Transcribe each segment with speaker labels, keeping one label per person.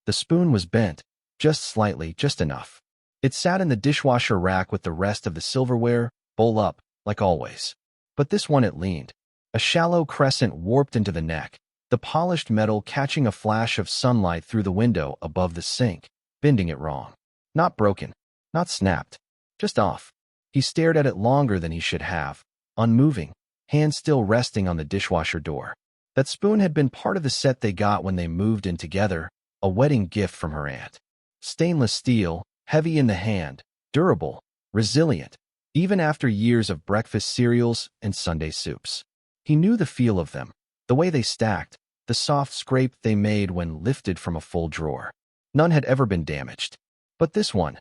Speaker 1: The spoon was bent, just slightly, just enough. It sat in the dishwasher rack with the rest of the silverware, bowl up, like always. But this one it leaned. A shallow crescent warped into the neck, the polished metal catching a flash of sunlight through the window above the sink, bending it wrong. Not broken, not snapped, just off. He stared at it longer than he should have, unmoving, hand still resting on the dishwasher door. That spoon had been part of the set they got when they moved in together, a wedding gift from her aunt. Stainless steel, heavy in the hand, durable, resilient, even after years of breakfast cereals and Sunday soups. He knew the feel of them, the way they stacked, the soft scrape they made when lifted from a full drawer. None had ever been damaged. But this one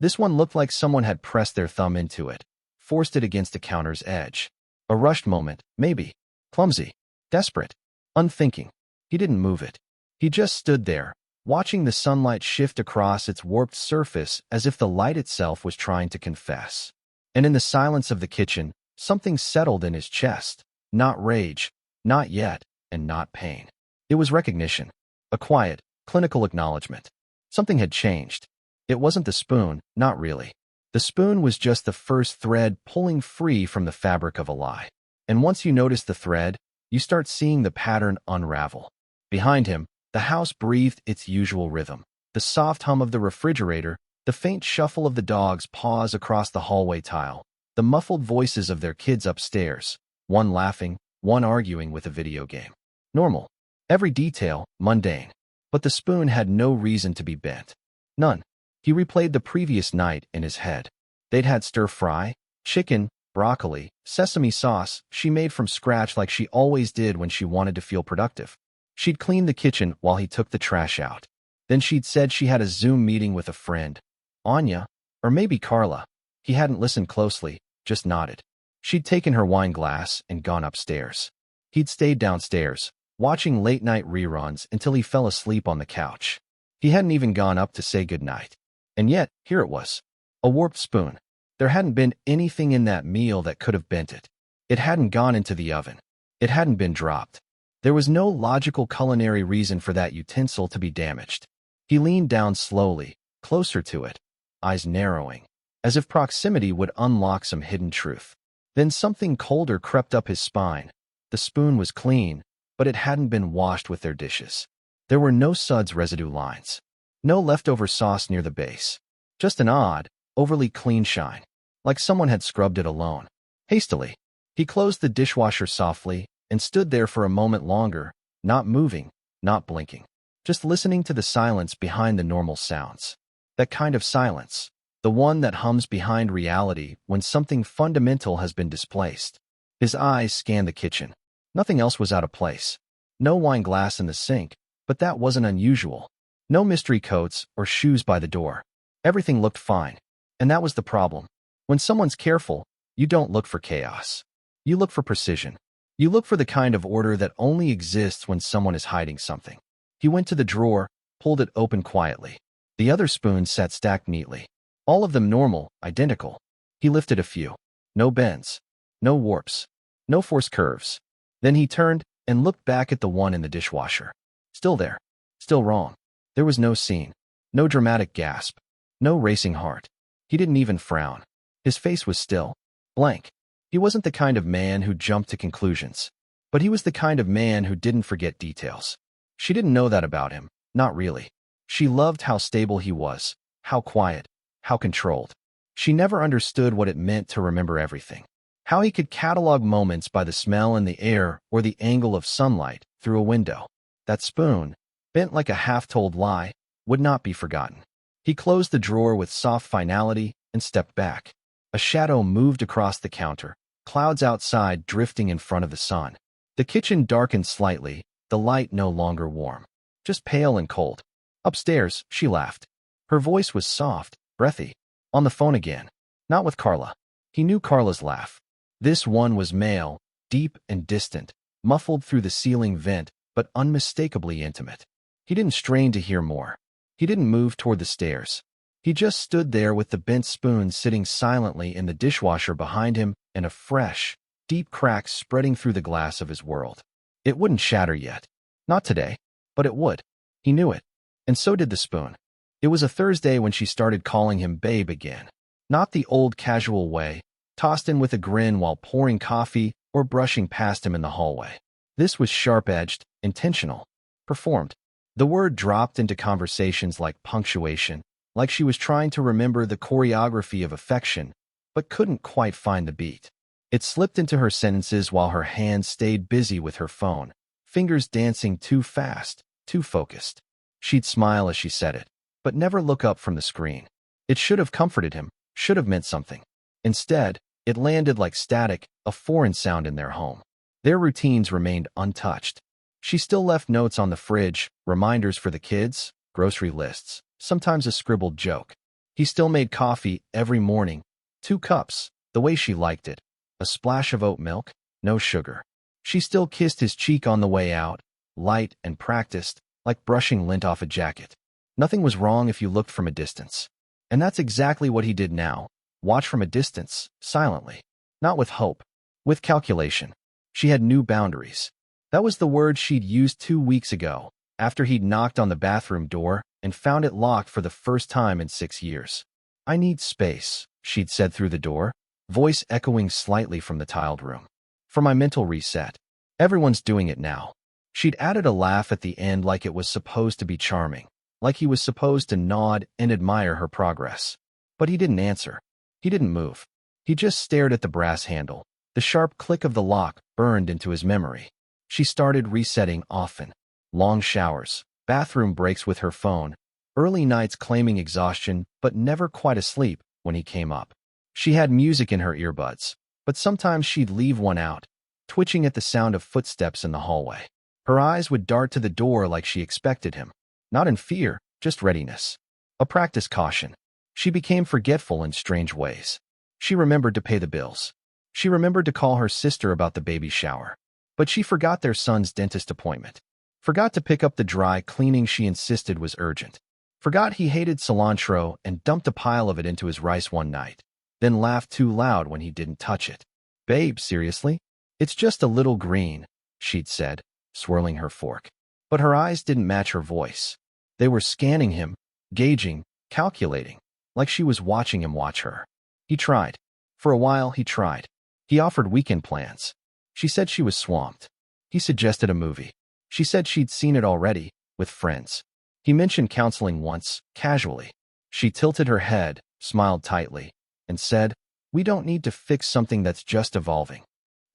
Speaker 1: looked like someone had pressed their thumb into it, forced it against the counter's edge. A rushed moment, maybe. Clumsy. Desperate. Unthinking. He didn't move it. He just stood there, watching the sunlight shift across its warped surface as if the light itself was trying to confess. And in the silence of the kitchen, something settled in his chest. Not rage, not yet, and not pain. It was recognition. A quiet, clinical acknowledgement. Something had changed. It wasn't the spoon, not really. The spoon was just the first thread pulling free from the fabric of a lie. And once you notice the thread, you start seeing the pattern unravel. Behind him, the house breathed its usual rhythm. The soft hum of the refrigerator, the faint shuffle of the dog's paws across the hallway tile, the muffled voices of their kids upstairs, one laughing, one arguing with a video game. Normal. Every detail, mundane. But the spoon had no reason to be bent. None. He replayed the previous night in his head. They'd had stir-fry, chicken, broccoli, sesame sauce she made from scratch like she always did when she wanted to feel productive. She'd cleaned the kitchen while he took the trash out. Then she'd said she had a Zoom meeting with a friend. Anya, or maybe Carla. He hadn't listened closely, just nodded. She'd taken her wine glass and gone upstairs. He'd stayed downstairs, watching late-night reruns until he fell asleep on the couch. He hadn't even gone up to say goodnight. And yet, here it was. A warped spoon. There hadn't been anything in that meal that could have bent it. It hadn't gone into the oven. It hadn't been dropped. There was no logical culinary reason for that utensil to be damaged. He leaned down slowly, closer to it, eyes narrowing, as if proximity would unlock some hidden truth. Then something colder crept up his spine. The spoon was clean, but it hadn't been washed with their dishes. There were no suds residue lines. No leftover sauce near the base. Just an odd, overly clean shine, like someone had scrubbed it alone. Hastily, he closed the dishwasher softly and stood there for a moment longer, not moving, not blinking, just listening to the silence behind the normal sounds. That kind of silence, the one that hums behind reality when something fundamental has been displaced. His eyes scanned the kitchen. Nothing else was out of place. No wine glass in the sink, but that wasn't unusual. No mystery coats or shoes by the door. Everything looked fine. And that was the problem. When someone's careful, you don't look for chaos. You look for precision. You look for the kind of order that only exists when someone is hiding something. He went to the drawer, pulled it open quietly. The other spoons sat stacked neatly. All of them normal, identical. He lifted a few. No bends. No warps. No forced curves. Then he turned and looked back at the one in the dishwasher. Still there. Still wrong. There was no scene. No dramatic gasp. No racing heart. He didn't even frown. His face was still. Blank. He wasn't the kind of man who jumped to conclusions. But he was the kind of man who didn't forget details. She didn't know that about him. Not really. She loved how stable he was. How quiet. How controlled. She never understood what it meant to remember everything. How he could catalog moments by the smell in the air or the angle of sunlight through a window. That spoon, bent like a half-told lie, would not be forgotten. He closed the drawer with soft finality and stepped back. A shadow moved across the counter, clouds outside drifting in front of the sun. The kitchen darkened slightly, the light no longer warm, just pale and cold. Upstairs, she laughed. Her voice was soft, breathy. On the phone again. Not with Carla. He knew Carla's laugh. This one was male, deep and distant, muffled through the ceiling vent, but unmistakably intimate. He didn't strain to hear more. He didn't move toward the stairs. He just stood there with the bent spoon sitting silently in the dishwasher behind him and a fresh, deep crack spreading through the glass of his world. It wouldn't shatter yet. Not today. But it would. He knew it. And so did the spoon. It was a Thursday when she started calling him babe again. Not the old casual way, tossed in with a grin while pouring coffee or brushing past him in the hallway. This was sharp-edged, intentional, performed. The word dropped into conversations like punctuation, like she was trying to remember the choreography of affection, but couldn't quite find the beat. It slipped into her sentences while her hands stayed busy with her phone, fingers dancing too fast, too focused. She'd smile as she said it, but never look up from the screen. It should have comforted him, should have meant something. Instead, it landed like static, a foreign sound in their home. Their routines remained untouched. She still left notes on the fridge, reminders for the kids, grocery lists, sometimes a scribbled joke. He still made coffee every morning, 2 cups, the way she liked it, a splash of oat milk, no sugar. She still kissed his cheek on the way out, light and practiced, like brushing lint off a jacket. Nothing was wrong if you looked from a distance. And that's exactly what he did now, watch from a distance, silently. Not with hope, with calculation. She had new boundaries. That was the word she'd used 2 weeks ago, after he'd knocked on the bathroom door and found it locked for the first time in 6 years. I need space, she'd said through the door, voice echoing slightly from the tiled room. For my mental reset. Everyone's doing it now. She'd added a laugh at the end like it was supposed to be charming, like he was supposed to nod and admire her progress. But he didn't answer. He didn't move. He just stared at the brass handle. The sharp click of the lock burned into his memory. She started resetting often. Long showers, bathroom breaks with her phone, early nights claiming exhaustion but never quite asleep when he came up. She had music in her earbuds, but sometimes she'd leave one out, twitching at the sound of footsteps in the hallway. Her eyes would dart to the door like she expected him. Not in fear, just readiness. A practice caution. She became forgetful in strange ways. She remembered to pay the bills. She remembered to call her sister about the baby shower. But she forgot their son's dentist appointment. Forgot to pick up the dry cleaning she insisted was urgent. Forgot he hated cilantro and dumped a pile of it into his rice one night. Then laughed too loud when he didn't touch it. Babe, seriously? It's just a little green, she'd said, swirling her fork. But her eyes didn't match her voice. They were scanning him, gauging, calculating, like she was watching him watch her. He tried. For a while, he tried. He offered weekend plans. She said she was swamped. He suggested a movie. She said she'd seen it already, with friends. He mentioned counseling once, casually. She tilted her head, smiled tightly, and said, "We don't need to fix something that's just evolving."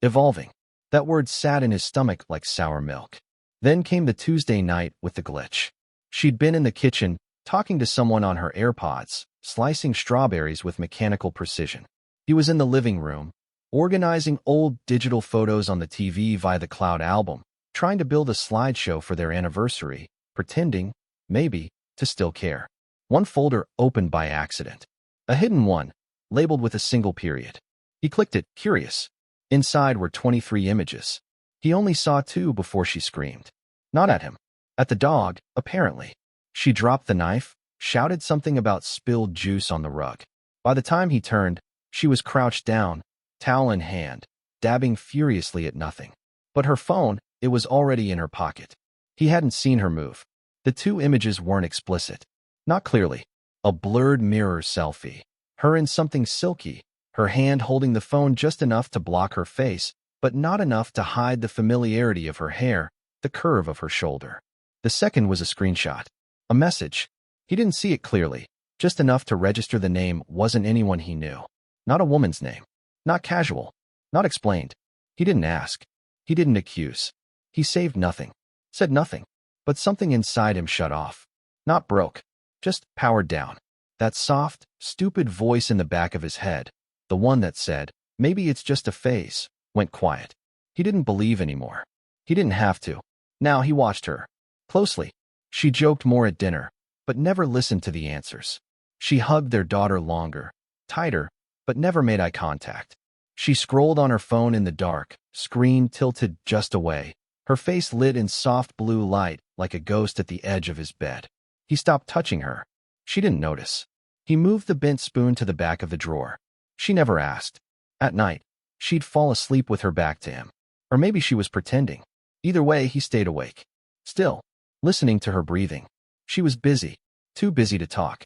Speaker 1: Evolving. That word sat in his stomach like sour milk. Then came the Tuesday night with the glitch. She'd been in the kitchen, talking to someone on her AirPods, slicing strawberries with mechanical precision. He was in the living room, organizing old digital photos on the TV via the cloud album, trying to build a slideshow for their anniversary, pretending, maybe, to still care. One folder opened by accident. A hidden one, labeled with a single period. He clicked it, curious. Inside were 23 images. He only saw 2 before she screamed. Not at him. At the dog, apparently. She dropped the knife, shouted something about spilled juice on the rug. By the time he turned, she was crouched down, towel in hand, dabbing furiously at nothing. But her phone, it was already in her pocket. He hadn't seen her move. The 2 images weren't explicit. Not clearly. A blurred mirror selfie. Her in something silky, her hand holding the phone just enough to block her face, but not enough to hide the familiarity of her hair, the curve of her shoulder. The second was a screenshot. A message. He didn't see it clearly, just enough to register the name wasn't anyone he knew. Not a woman's name. Not casual. Not explained. He didn't ask. He didn't accuse. He saved nothing. Said nothing. But something inside him shut off. Not broke. Just powered down. That soft, stupid voice in the back of his head, the one that said, maybe it's just a phase, went quiet. He didn't believe anymore. He didn't have to. Now he watched her. Closely. She joked more at dinner, but never listened to the answers. She hugged their daughter longer, tighter, but never made eye contact. She scrolled on her phone in the dark, screen tilted just away, her face lit in soft blue light like a ghost at the edge of his bed. He stopped touching her. She didn't notice. He moved the bent spoon to the back of the drawer. She never asked. At night, she'd fall asleep with her back to him. Or maybe she was pretending. Either way, he stayed awake. Still, listening to her breathing. She was busy. Too busy to talk.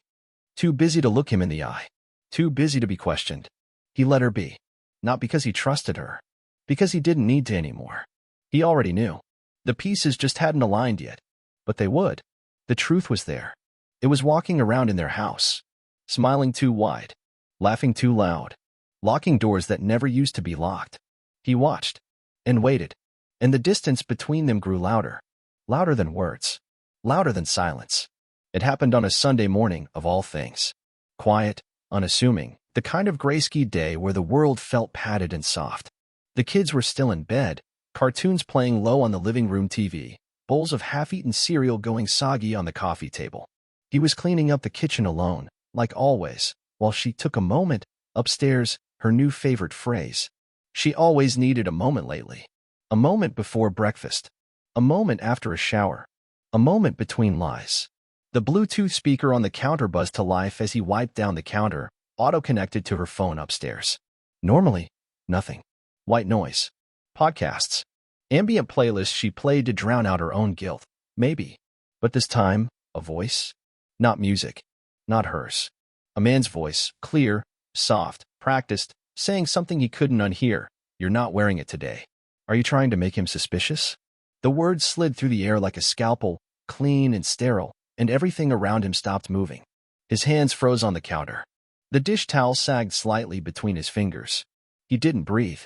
Speaker 1: Too busy to look him in the eye. Too busy to be questioned. He let her be. Not because he trusted her. Because he didn't need to anymore. He already knew. The pieces just hadn't aligned yet. But they would. The truth was there. It was walking around in their house. Smiling too wide. Laughing too loud. Locking doors that never used to be locked. He watched. And waited. And the distance between them grew louder. Louder than words. Louder than silence. It happened on a Sunday morning, of all things. Quiet, unassuming, the kind of gray-ski day where the world felt padded and soft. The kids were still in bed, cartoons playing low on the living room TV, bowls of half-eaten cereal going soggy on the coffee table. He was cleaning up the kitchen alone, like always, while she took a moment, upstairs, her new favorite phrase. She always needed a moment lately. A moment before breakfast. A moment after a shower. A moment between lies. The Bluetooth speaker on the counter buzzed to life as he wiped down the counter, auto-connected to her phone upstairs. Normally, nothing. White noise. Podcasts. Ambient playlists she played to drown out her own guilt. Maybe. But this time, a voice? Not music. Not hers. A man's voice, clear, soft, practiced, saying something he couldn't unhear. You're not wearing it today. Are you trying to make him suspicious? The words slid through the air like a scalpel, clean and sterile, and everything around him stopped moving. His hands froze on the counter. The dish towel sagged slightly between his fingers. He didn't breathe.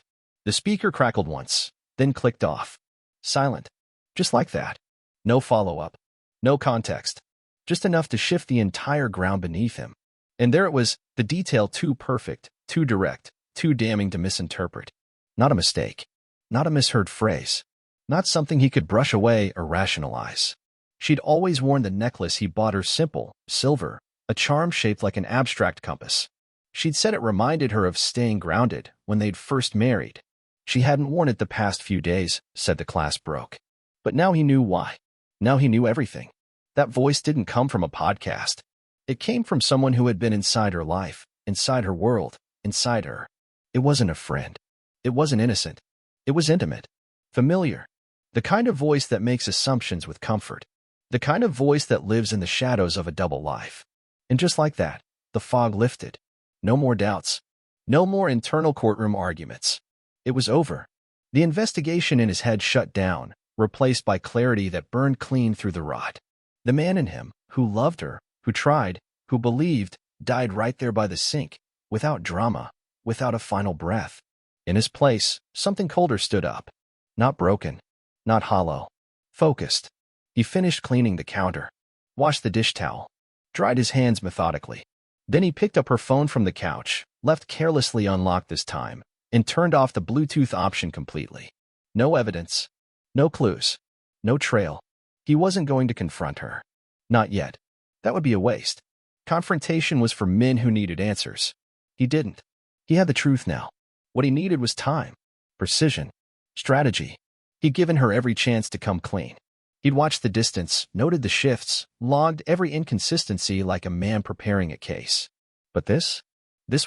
Speaker 1: The speaker crackled once, then clicked off. Silent. Just like that. No follow-up. No context. Just enough to shift the entire ground beneath him. And there it was, the detail too perfect, too direct, too damning to misinterpret. Not a mistake. Not a misheard phrase. Not something he could brush away or rationalize. She'd always worn the necklace he bought her, simple, silver, a charm shaped like an abstract compass. She'd said it reminded her of staying grounded when they'd first married. She hadn't worn it the past few days, said the clasp broke. But now he knew why. Now he knew everything. That voice didn't come from a podcast. It came from someone who had been inside her life, inside her world, inside her. It wasn't a friend. It wasn't innocent. It was intimate. Familiar. The kind of voice that makes assumptions with comfort. The kind of voice that lives in the shadows of a double life. And just like that, the fog lifted. No more doubts. No more internal courtroom arguments. It was over. The investigation in his head shut down, replaced by clarity that burned clean through the rot. The man in him, who loved her, who tried, who believed, died right there by the sink, without drama, without a final breath. In his place, something colder stood up. Not broken. Not hollow. Focused. He finished cleaning the counter. Washed the dish towel. Dried his hands methodically. Then he picked up her phone from the couch, left carelessly unlocked this time, and turned off the Bluetooth option completely. No evidence. No clues. No trail. He wasn't going to confront her. Not yet. That would be a waste. Confrontation was for men who needed answers. He didn't. He had the truth now. What he needed was time. Precision. Strategy. He'd given her every chance to come clean. He'd watched the distance, noted the shifts, logged every inconsistency like a man preparing a case. But this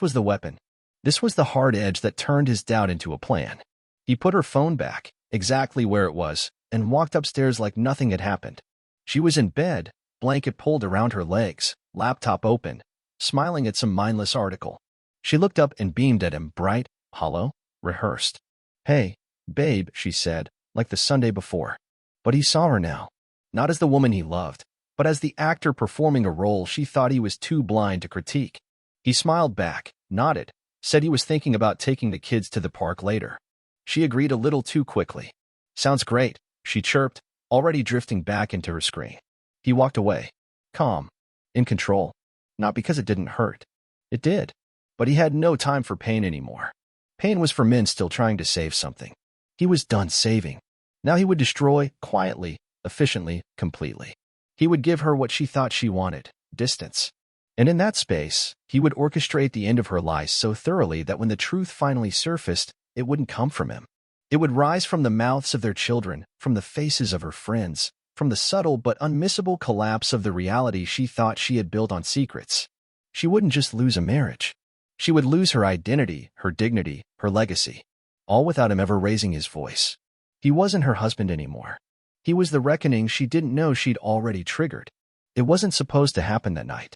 Speaker 1: was the weapon. This was the hard edge that turned his doubt into a plan. He put her phone back, exactly where it was, and walked upstairs like nothing had happened. She was in bed, blanket pulled around her legs, laptop open, smiling at some mindless article. She looked up and beamed at him, bright, hollow, rehearsed. "Hey, babe," she said, like the Sunday before. But he saw her now, not as the woman he loved, but as the actor performing a role she thought he was too blind to critique. He smiled back, nodded, said he was thinking about taking the kids to the park later. She agreed a little too quickly. "Sounds great," she chirped, already drifting back into her screen. He walked away, calm, in control. Not because it didn't hurt. It did. But he had no time for pain anymore. Pain was for men still trying to save something. He was done saving. Now he would destroy, quietly, efficiently, completely. He would give her what she thought she wanted, distance. And in that space, he would orchestrate the end of her lies so thoroughly that when the truth finally surfaced, it wouldn't come from him. It would rise from the mouths of their children, from the faces of her friends, from the subtle but unmissable collapse of the reality she thought she had built on secrets. She wouldn't just lose a marriage. She would lose her identity, her dignity, her legacy, all without him ever raising his voice. He wasn't her husband anymore. He was the reckoning she didn't know she'd already triggered. It wasn't supposed to happen that night.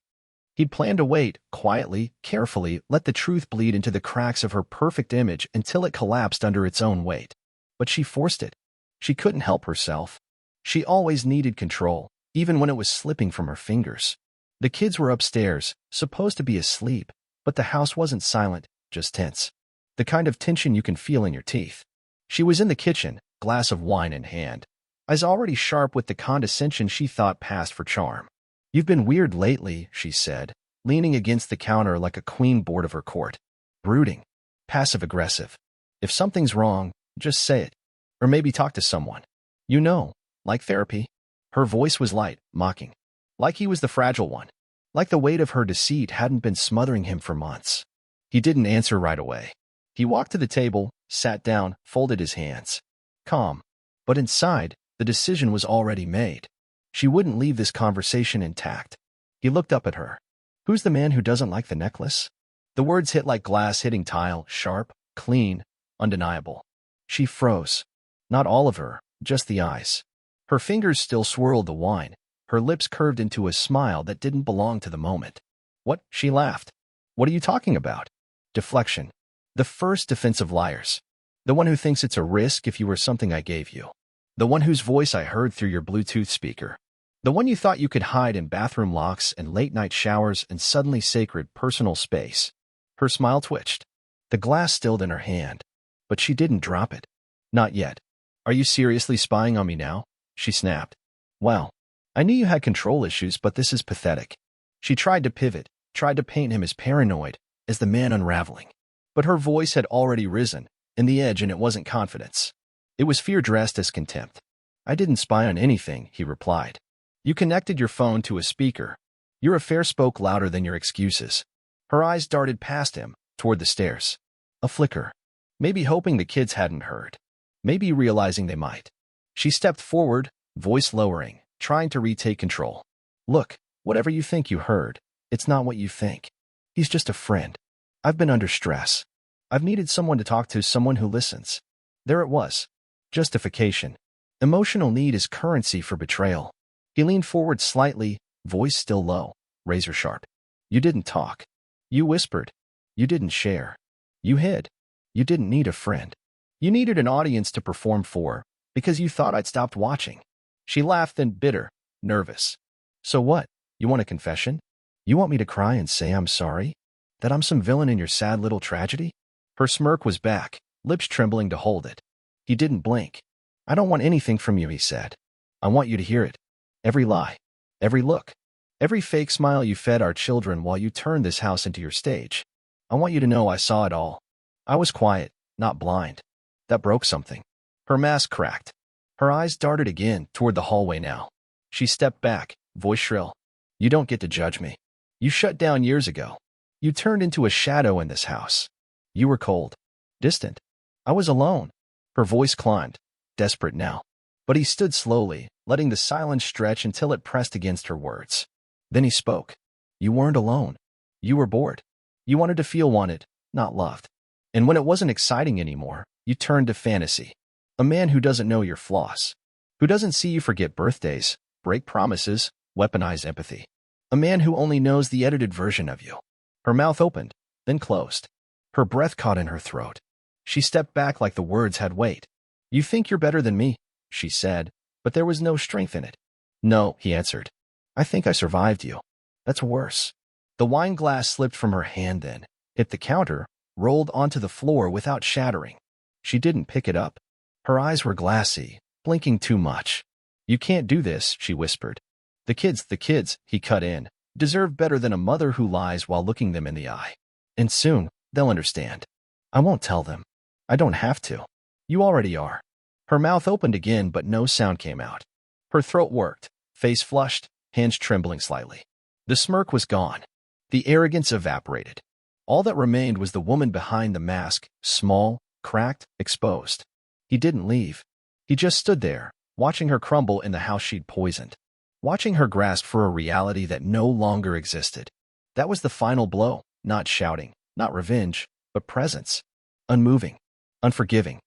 Speaker 1: He'd planned to wait, quietly, carefully, let the truth bleed into the cracks of her perfect image until it collapsed under its own weight. But she forced it. She couldn't help herself. She always needed control, even when it was slipping from her fingers. The kids were upstairs, supposed to be asleep, but the house wasn't silent, just tense. The kind of tension you can feel in your teeth. She was in the kitchen, glass of wine in hand, eyes already sharp with the condescension she thought passed for charm. "You've been weird lately," she said, leaning against the counter like a queen bored of her court. "Brooding. Passive-aggressive. If something's wrong, just say it. Or maybe talk to someone. You know, like therapy." Her voice was light, mocking. Like he was the fragile one. Like the weight of her deceit hadn't been smothering him for months. He didn't answer right away. He walked to the table, sat down, folded his hands. Calm. But inside, the decision was already made. She wouldn't leave this conversation intact. He looked up at her. "Who's the man who doesn't like the necklace?" The words hit like glass hitting tile, sharp, clean, undeniable. She froze. Not all of her, just the eyes. Her fingers still swirled the wine. Her lips curved into a smile that didn't belong to the moment. "What?" She laughed. "What are you talking about?" Deflection. The first defense of liars. The one who thinks it's a risk if you were something I gave you. The one whose voice I heard through your Bluetooth speaker. The one you thought you could hide in bathroom locks and late-night showers and suddenly sacred personal space. Her smile twitched. The glass stilled in her hand. But she didn't drop it. "Not yet. Are you seriously spying on me now?" She snapped. "Well, I knew you had control issues, but this is pathetic." She tried to pivot, tried to paint him as paranoid, as the man unraveling. But her voice had already risen, in the edge, and it wasn't confidence. It was fear dressed as contempt. "I didn't spy on anything," he replied. "You connected your phone to a speaker. Your affair spoke louder than your excuses." Her eyes darted past him, toward the stairs. A flicker. Maybe hoping the kids hadn't heard. Maybe realizing they might. She stepped forward, voice lowering, trying to retake control. "Look, whatever you think you heard, it's not what you think. He's just a friend. I've been under stress. I've needed someone to talk to, someone who listens." There it was. Justification. Emotional need is currency for betrayal. He leaned forward slightly, voice still low, razor sharp. "You didn't talk. You whispered. You didn't share. You hid. You didn't need a friend. You needed an audience to perform for, because you thought I'd stopped watching." She laughed, then bitter, nervous. "So what? You want a confession? You want me to cry and say I'm sorry? That I'm some villain in your sad little tragedy?" Her smirk was back, lips trembling to hold it. He didn't blink. "I don't want anything from you," he said. "I want you to hear it. Every lie. Every look. Every fake smile you fed our children while you turned this house into your stage. I want you to know I saw it all. I was quiet, not blind. That broke something." Her mask cracked. Her eyes darted again, toward the hallway now. She stepped back, voice shrill. "You don't get to judge me. You shut down years ago. You turned into a shadow in this house. You were cold. Distant. I was alone." Her voice climbed, desperate now. But he stood slowly, letting the silence stretch until it pressed against her words. Then he spoke. "You weren't alone. You were bored. You wanted to feel wanted, not loved. And when it wasn't exciting anymore, you turned to fantasy. A man who doesn't know your flaws. Who doesn't see you forget birthdays, break promises, weaponize empathy. A man who only knows the edited version of you." Her mouth opened, then closed. Her breath caught in her throat. She stepped back like the words had weight. "You think you're better than me," she said, but there was no strength in it. "No," he answered. "I think I survived you. That's worse." The wine glass slipped from her hand then, hit the counter, rolled onto the floor without shattering. She didn't pick it up. Her eyes were glassy, blinking too much. "You can't do this," she whispered. The kids," he cut in, "deserve better than a mother who lies while looking them in the eye. And soon, they'll understand. I won't tell them. I don't have to. You already are." Her mouth opened again, but no sound came out. Her throat worked, face flushed, hands trembling slightly. The smirk was gone. The arrogance evaporated. All that remained was the woman behind the mask, small, cracked, exposed. He didn't leave. He just stood there, watching her crumble in the house she'd poisoned. Watching her grasp for a reality that no longer existed. That was the final blow, not shouting, not revenge, but presence. Unmoving, unforgiving.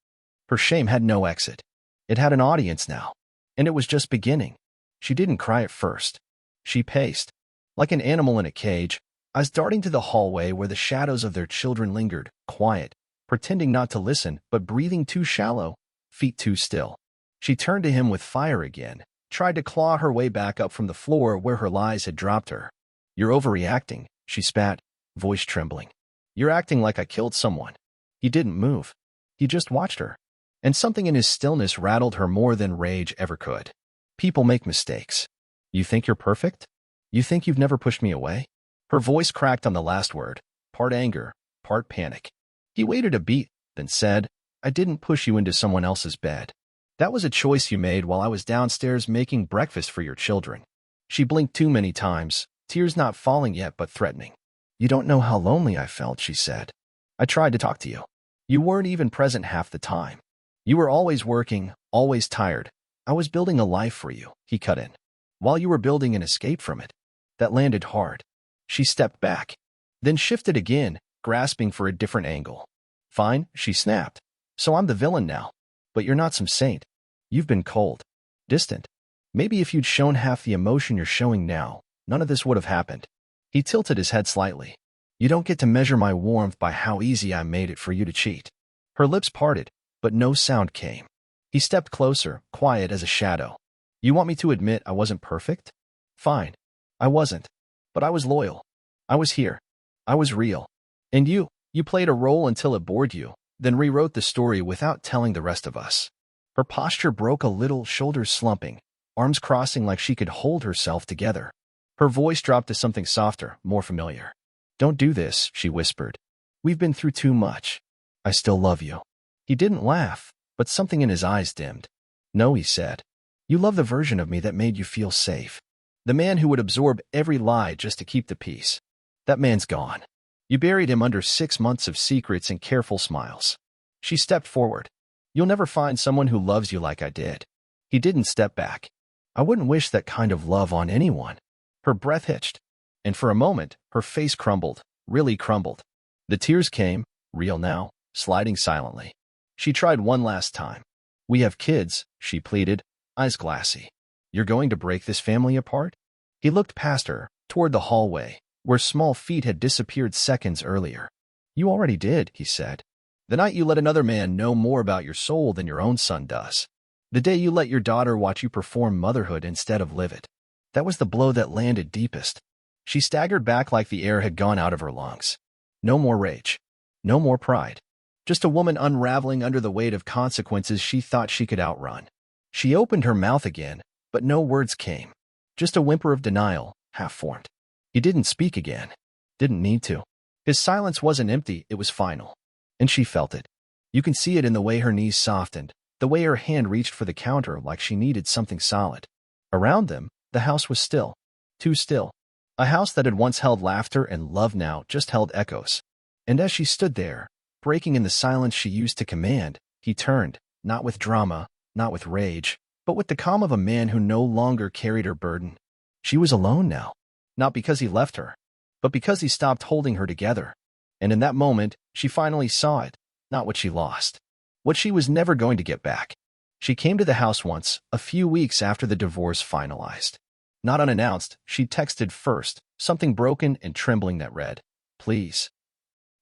Speaker 1: Her shame had no exit. It had an audience now. And it was just beginning. She didn't cry at first. She paced. Like an animal in a cage, eyes darting to the hallway where the shadows of their children lingered, quiet, pretending not to listen, but breathing too shallow, feet too still. She turned to him with fire again, tried to claw her way back up from the floor where her lies had dropped her. "You're overreacting," she spat, voice trembling. "You're acting like I killed someone." He didn't move. He just watched her. And something in his stillness rattled her more than rage ever could. "People make mistakes. You think you're perfect? You think you've never pushed me away?" Her voice cracked on the last word, part anger, part panic. He waited a beat, then said, "I didn't push you into someone else's bed. That was a choice you made while I was downstairs making breakfast for your children." She blinked too many times, tears not falling yet but threatening. "You don't know how lonely I felt," she said. "I tried to talk to you. You weren't even present half the time. You were always working, always tired. I was building a life for you," he cut in, "while you were building an escape from it." That landed hard. She stepped back, then shifted again, grasping for a different angle. "Fine," she snapped. "So I'm the villain now. But you're not some saint. You've been cold, distant. Maybe if you'd shown half the emotion you're showing now, none of this would have happened." He tilted his head slightly. "You don't get to measure my warmth by how easy I made it for you to cheat." Her lips parted, but no sound came. He stepped closer, quiet as a shadow. "You want me to admit I wasn't perfect? Fine. I wasn't. But I was loyal. I was here. I was real. And you played a role until it bored you, then rewrote the story without telling the rest of us." Her posture broke a little, shoulders slumping, arms crossing like she could hold herself together. Her voice dropped to something softer, more familiar. "Don't do this," she whispered. "We've been through too much. I still love you." He didn't laugh, but something in his eyes dimmed. "No," he said. "You love the version of me that made you feel safe. The man who would absorb every lie just to keep the peace. That man's gone. You buried him under 6 months of secrets and careful smiles." She stepped forward. "You'll never find someone who loves you like I did." He didn't step back. "I wouldn't wish that kind of love on anyone." Her breath hitched, and for a moment, her face crumbled, really crumbled. The tears came, real now, sliding silently. She tried one last time. "We have kids," she pleaded, eyes glassy. "You're going to break this family apart?" He looked past her, toward the hallway, where small feet had disappeared seconds earlier. "You already did," he said. "The night you let another man know more about your soul than your own son does. The day you let your daughter watch you perform motherhood instead of live it. That was the blow that landed deepest." She staggered back like the air had gone out of her lungs. No more rage. No more pride. Just a woman unraveling under the weight of consequences she thought she could outrun. She opened her mouth again, but no words came. Just a whimper of denial, half-formed. He didn't speak again. Didn't need to. His silence wasn't empty, it was final. And she felt it. You can see it in the way her knees softened, the way her hand reached for the counter like she needed something solid. Around them, the house was still. Too still. A house that had once held laughter and love now just held echoes. And as she stood there, breaking in the silence she used to command, he turned, not with drama, not with rage, but with the calm of a man who no longer carried her burden. She was alone now. Not because he left her, but because he stopped holding her together. And in that moment, she finally saw it, not what she lost. What she was never going to get back. She came to the house once, a few weeks after the divorce finalized. Not unannounced, she texted first, something broken and trembling that read, "Please.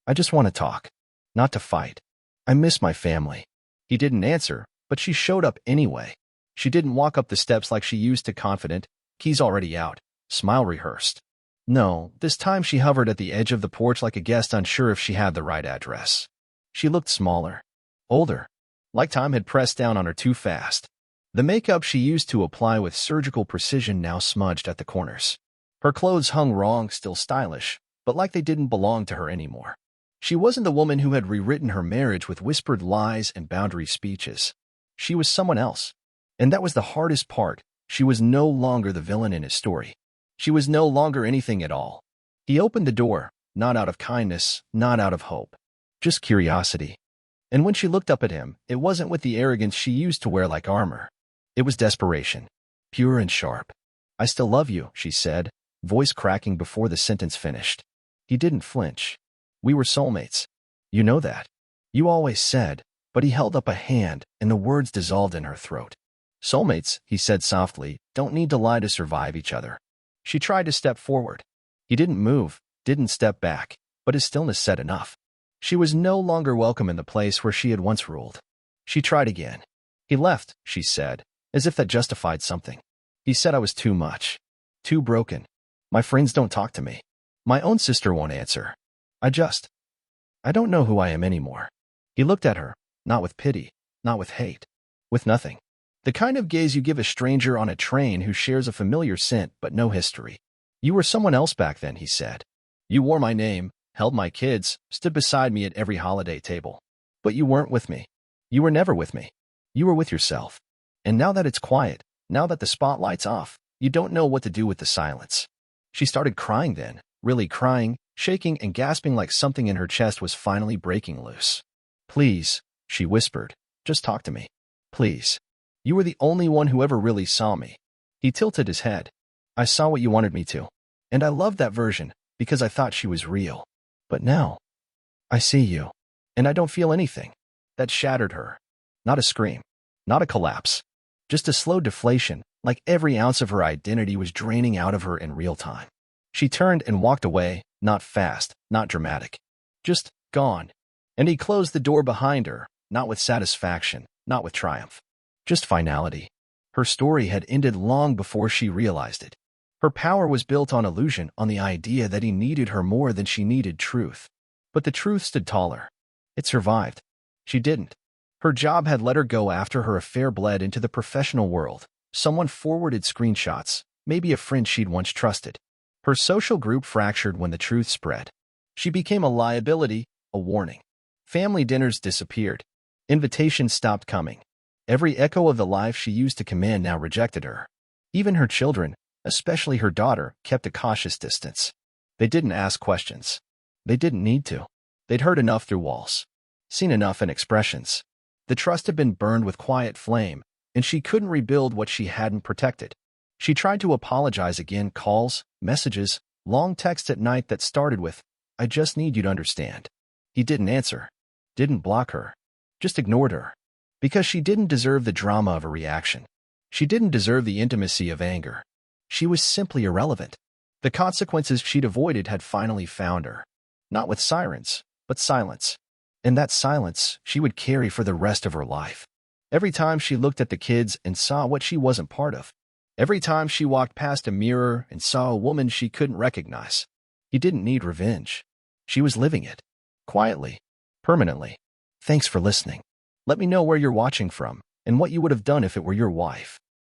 Speaker 1: I just want to talk. Not to fight. I miss my family." He didn't answer, but she showed up anyway. She didn't walk up the steps like she used to, confident, keys already out, smile rehearsed. No, this time she hovered at the edge of the porch like a guest unsure if she had the right address. She looked smaller, older, like time had pressed down on her too fast. The makeup she used to apply with surgical precision now smudged at the corners. Her clothes hung wrong, still stylish, but like they didn't belong to her anymore. She wasn't the woman who had rewritten her marriage with whispered lies and boundary speeches. She was someone else. And that was the hardest part. She was no longer the villain in his story. She was no longer anything at all. He opened the door, not out of kindness, not out of hope. Just curiosity. And when she looked up at him, it wasn't with the arrogance she used to wear like armor. It was desperation. Pure and sharp. "I still love you," she said, voice cracking before the sentence finished. He didn't flinch. "We were soulmates. You know that. You always said," but he held up a hand, and the words dissolved in her throat. "Soulmates," he said softly, "don't need to lie to survive each other. She tried to step forward. He didn't move, didn't step back, but his stillness said enough. She was no longer welcome in the place where she had once ruled. She tried again. He left, she said, as if that justified something. He said I was too much. Too broken. My friends don't talk to me. My own sister won't answer. I don't know who I am anymore. He looked at her, not with pity, not with hate, with nothing. The kind of gaze you give a stranger on a train who shares a familiar scent but no history. You were someone else back then, he said. You wore my name, held my kids, stood beside me at every holiday table. But you weren't with me. You were never with me. You were with yourself. And now that it's quiet, now that the spotlight's off, you don't know what to do with the silence. She started crying then, really crying, shaking and gasping like something in her chest was finally breaking loose. Please, she whispered, just talk to me. Please. You were the only one who ever really saw me. He tilted his head. I saw what you wanted me to. And I loved that version, because I thought she was real. But now, I see you. And I don't feel anything. That shattered her. Not a scream. Not a collapse. Just a slow deflation, like every ounce of her identity was draining out of her in real time. She turned and walked away, not fast, not dramatic. Just gone. And he closed the door behind her, not with satisfaction, not with triumph. Just finality. Her story had ended long before she realized it. Her power was built on illusion, on the idea that he needed her more than she needed truth. But the truth stood taller. It survived. She didn't. Her job had let her go after her affair bled into the professional world. Someone forwarded screenshots, maybe a friend she'd once trusted. Her social group fractured when the truth spread. She became a liability, a warning. Family dinners disappeared. Invitations stopped coming. Every echo of the life she used to command now rejected her. Even her children, especially her daughter, kept a cautious distance. They didn't ask questions. They didn't need to. They'd heard enough through walls. Seen enough in expressions. The trust had been burned with quiet flame, and she couldn't rebuild what she hadn't protected. She tried to apologize again, calls, messages, long texts at night that started with, I just need you to understand. He didn't answer. Didn't block her. Just ignored her. Because she didn't deserve the drama of a reaction. She didn't deserve the intimacy of anger. She was simply irrelevant. The consequences she'd avoided had finally found her. Not with sirens, but silence. And that silence she would carry for the rest of her life. Every time she looked at the kids and saw what she wasn't part of. Every time she walked past a mirror and saw a woman she couldn't recognize. He didn't need revenge. She was living it. Quietly. Permanently. Thanks for listening. Let me know where you're watching from and what you would have done if it were your wife.